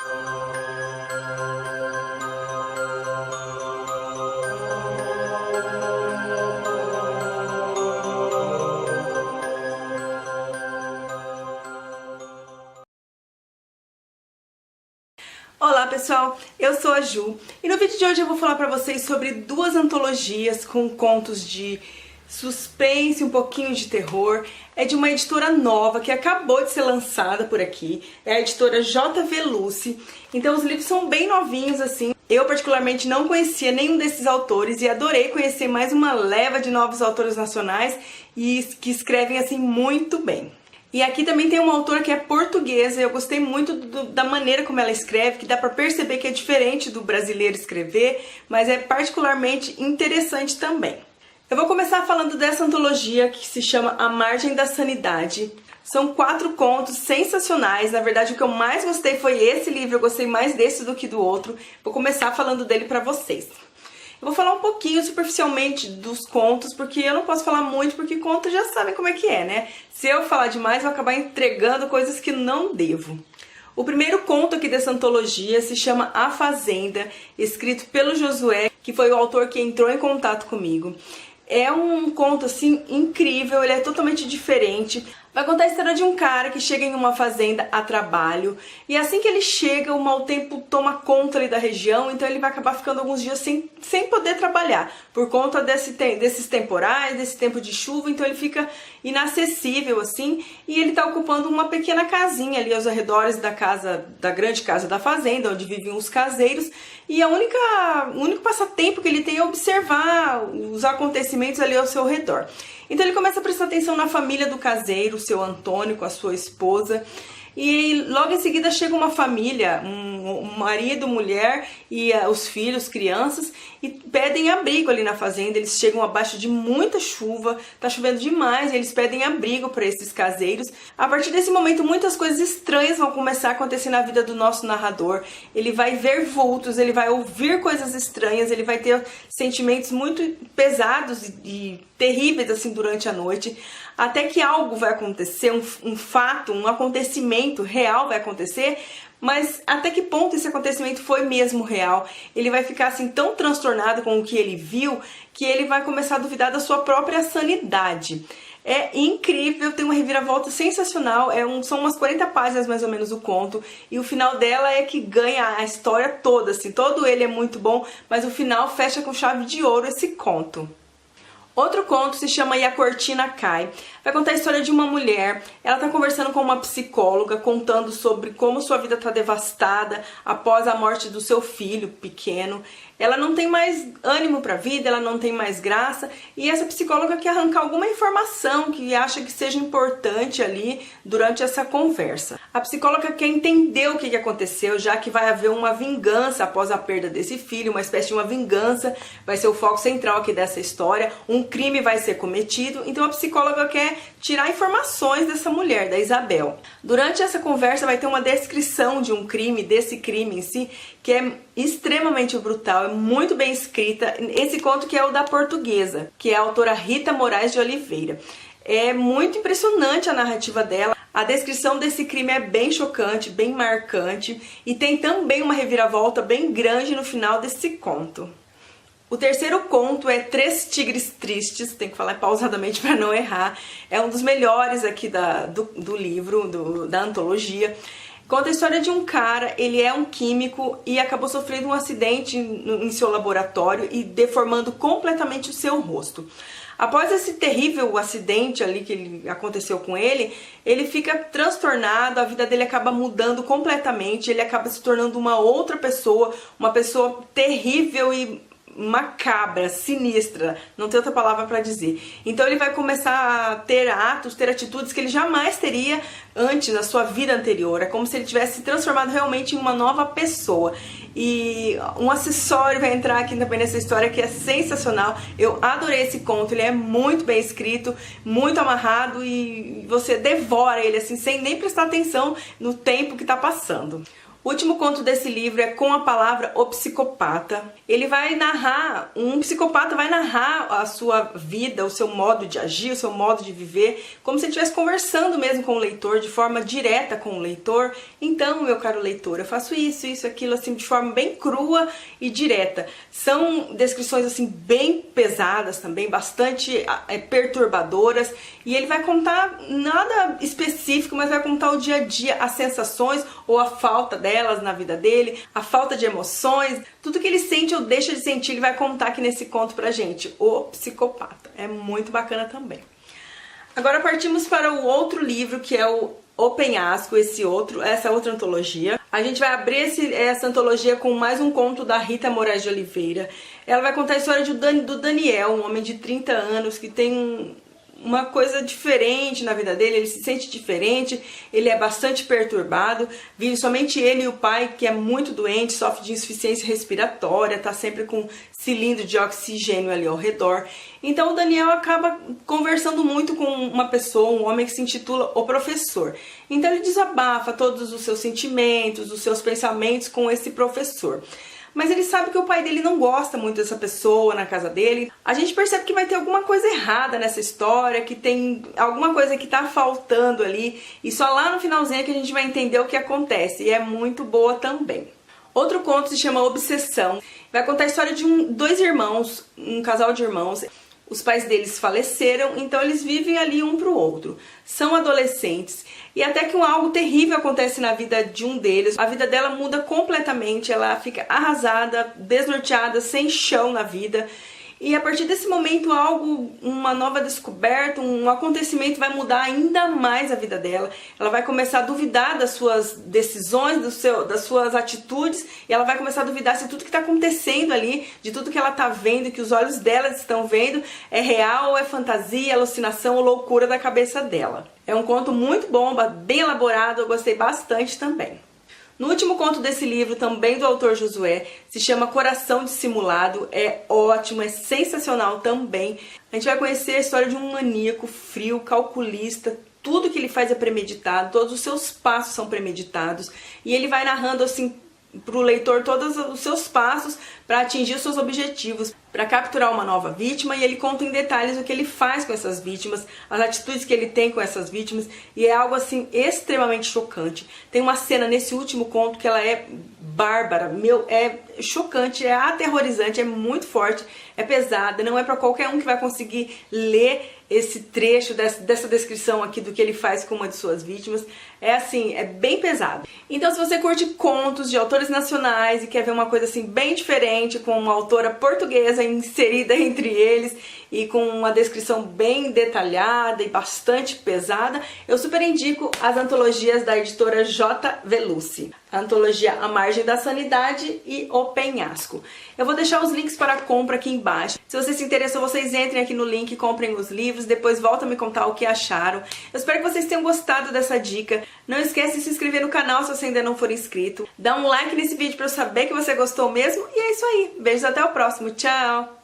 Olá pessoal, eu sou a Ju e no vídeo de hoje eu vou falar pra vocês sobre duas antologias com contos de suspense, um pouquinho de terror. É de uma editora nova que acabou de ser lançada por aqui, é a editora JV Lucy. Então os livros são bem novinhos assim. Eu particularmente não conhecia nenhum desses autores e adorei conhecer mais uma leva de novos autores nacionais e que escrevem assim muito bem. E aqui também tem uma autora que é portuguesa, eu gostei muito da maneira como ela escreve, que dá pra perceber que é diferente do brasileiro escrever, mas é particularmente interessante também. Eu vou começar falando dessa antologia que se chama A Margem da Sanidade. São 4 contos sensacionais, na verdade o que eu mais gostei foi esse livro, eu gostei mais desse do que do outro. Vou começar falando dele pra vocês. Eu vou falar um pouquinho superficialmente dos contos, porque eu não posso falar muito, porque contos já sabem como é que é, né? Se eu falar demais, eu vou acabar entregando coisas que não devo. O primeiro conto aqui dessa antologia se chama A Fazenda, escrito pelo Josué, que foi o autor que entrou em contato comigo. É um conto, assim, incrível, ele é totalmente diferente. Vai contar a história de um cara que chega em uma fazenda a trabalho e assim que ele chega, o mau tempo toma conta ali da região, então ele vai acabar ficando alguns dias sem poder trabalhar por conta desses temporais, desse tempo de chuva, então ele fica inacessível assim e ele está ocupando uma pequena casinha ali aos arredores da grande casa da fazenda, onde vivem os caseiros, e o único passatempo que ele tem é observar os acontecimentos ali ao seu redor. Então ele começa a prestar atenção na família do caseiro, o seu Antônio com a sua esposa, e logo em seguida chega uma família, um marido, mulher e os filhos, crianças, e pedem abrigo ali na fazenda. Eles chegam abaixo de muita chuva, tá chovendo demais, e eles pedem abrigo para esses caseiros. A partir desse momento muitas coisas estranhas vão começar a acontecer na vida do nosso narrador. Ele vai ver vultos, ele vai ouvir coisas estranhas, ele vai ter sentimentos muito pesados e terríveis assim durante a noite, até que algo vai acontecer, um fato, um acontecimento real vai acontecer, mas até que ponto esse acontecimento foi mesmo real? Ele vai ficar assim tão transtornado com o que ele viu, que ele vai começar a duvidar da sua própria sanidade. É incrível, tem uma reviravolta sensacional, são umas 40 páginas mais ou menos o conto, e o final dela é que ganha a história toda, assim, todo ele é muito bom, mas o final fecha com chave de ouro esse conto. Outro conto se chama E a Cortina Cai. Vai contar a história de uma mulher. Ela está conversando com uma psicóloga, contando sobre como sua vida está devastada após a morte do seu filho pequeno. Ela não tem mais ânimo para a vida, ela não tem mais graça, e essa psicóloga quer arrancar alguma informação que acha que seja importante ali durante essa conversa. A psicóloga quer entender o que aconteceu, já que vai haver uma vingança após a perda desse filho, uma espécie de uma vingança, vai ser o foco central aqui dessa história, um crime vai ser cometido, então a psicóloga quer tirar informações dessa mulher, da Isabel. Durante essa conversa vai ter uma descrição de um crime, desse crime em si, que é extremamente brutal, é muito bem escrita. Esse conto que é o da portuguesa, que é a autora Rita Moraes de Oliveira. É muito impressionante a narrativa dela. A descrição desse crime é bem chocante, bem marcante, e tem também uma reviravolta bem grande no final desse conto. O terceiro conto é Três Tigres Tristes, tem que falar pausadamente para não errar. É um dos melhores aqui do livro, da antologia. Conta a história de um cara, ele é um químico e acabou sofrendo um acidente em seu laboratório e deformando completamente o seu rosto. Após esse terrível acidente ali que aconteceu com ele fica transtornado, a vida dele acaba mudando completamente, ele acaba se tornando uma outra pessoa, uma pessoa terrível e macabra, sinistra, não tem outra palavra para dizer. Então ele vai começar a ter atos, ter atitudes que ele jamais teria antes, na sua vida anterior. É como se ele tivesse se transformado realmente em uma nova pessoa. E um acessório vai entrar aqui também nessa história que é sensacional. Eu adorei esse conto, ele é muito bem escrito, muito amarrado e você devora ele assim, sem nem prestar atenção no tempo que tá passando. O último conto desse livro é Com a Palavra O Psicopata. Ele vai narrar, um psicopata vai narrar a sua vida, o seu modo de agir, o seu modo de viver, como se ele estivesse conversando mesmo com o leitor, de forma direta com o leitor. Então, meu caro leitor, eu faço isso, aquilo, assim, de forma bem crua e direta. São descrições, assim, bem pesadas também, bastante perturbadoras, e ele vai contar nada específico, mas vai contar o dia a dia, as sensações ou a falta delas na vida dele, a falta de emoções, tudo que ele sente ou deixa de sentir, ele vai contar aqui nesse conto pra gente, O Psicopata. É muito bacana também. Agora partimos para o outro livro, que é o Penhasco, essa outra antologia. A gente vai abrir essa antologia com mais um conto da Rita Moraes de Oliveira. Ela vai contar a história do Daniel, um homem de 30 anos que tem uma coisa diferente na vida dele, ele se sente diferente, ele é bastante perturbado, vive somente ele e o pai, que é muito doente, sofre de insuficiência respiratória, tá sempre com cilindro de oxigênio ali ao redor. Então o Daniel acaba conversando muito com uma pessoa, um homem que se intitula O Professor. Então ele desabafa todos os seus sentimentos, os seus pensamentos com esse professor. Mas ele sabe que o pai dele não gosta muito dessa pessoa na casa dele. A gente percebe que vai ter alguma coisa errada nessa história, que tem alguma coisa que tá faltando ali, e só lá no finalzinho é que a gente vai entender o que acontece, e é muito boa também. Outro conto se chama Obsessão. Vai contar a história de dois irmãos, um casal de irmãos. Os pais deles faleceram, então eles vivem ali um pro outro. São adolescentes e até que algo terrível acontece na vida de um deles. A vida dela muda completamente, ela fica arrasada, desnorteada, sem chão na vida. E a partir desse momento, uma nova descoberta, um acontecimento vai mudar ainda mais a vida dela. Ela vai começar a duvidar das suas decisões, das suas atitudes, e ela vai começar a duvidar se tudo que está acontecendo ali, de tudo que ela está vendo, que os olhos dela estão vendo, é real ou é fantasia, alucinação ou loucura da cabeça dela. É um conto muito bom, bem elaborado, eu gostei bastante também. No último conto desse livro, também do autor Josué, se chama Coração Dissimulado, é ótimo, é sensacional também. A gente vai conhecer a história de um maníaco frio, calculista, tudo que ele faz é premeditado, todos os seus passos são premeditados, e ele vai narrando assim para o leitor todos os seus passos para atingir os seus objetivos, para capturar uma nova vítima, e ele conta em detalhes o que ele faz com essas vítimas, as atitudes que ele tem com essas vítimas, e é algo assim extremamente chocante. Tem uma cena nesse último conto que ela é bárbara, é chocante, é aterrorizante, é muito forte, é pesada, não é para qualquer um que vai conseguir ler esse trecho dessa descrição aqui do que ele faz com uma de suas vítimas. É assim, é bem pesado. Então se você curte contos de autores nacionais e quer ver uma coisa assim bem diferente, com uma autora portuguesa inserida entre eles e com uma descrição bem detalhada e bastante pesada, eu super indico as antologias da editora J. Velucci. A antologia A Margem da Sanidade e O Penhasco. Eu vou deixar os links para a compra aqui embaixo. Se vocês se interessam, vocês entrem aqui no link e comprem os livros, depois voltam a me contar o que acharam. Eu espero que vocês tenham gostado dessa dica. Não esquece de se inscrever no canal se você ainda não for inscrito. Dá um like nesse vídeo para eu saber que você gostou mesmo. E é isso aí. Beijos, até o próximo. Tchau!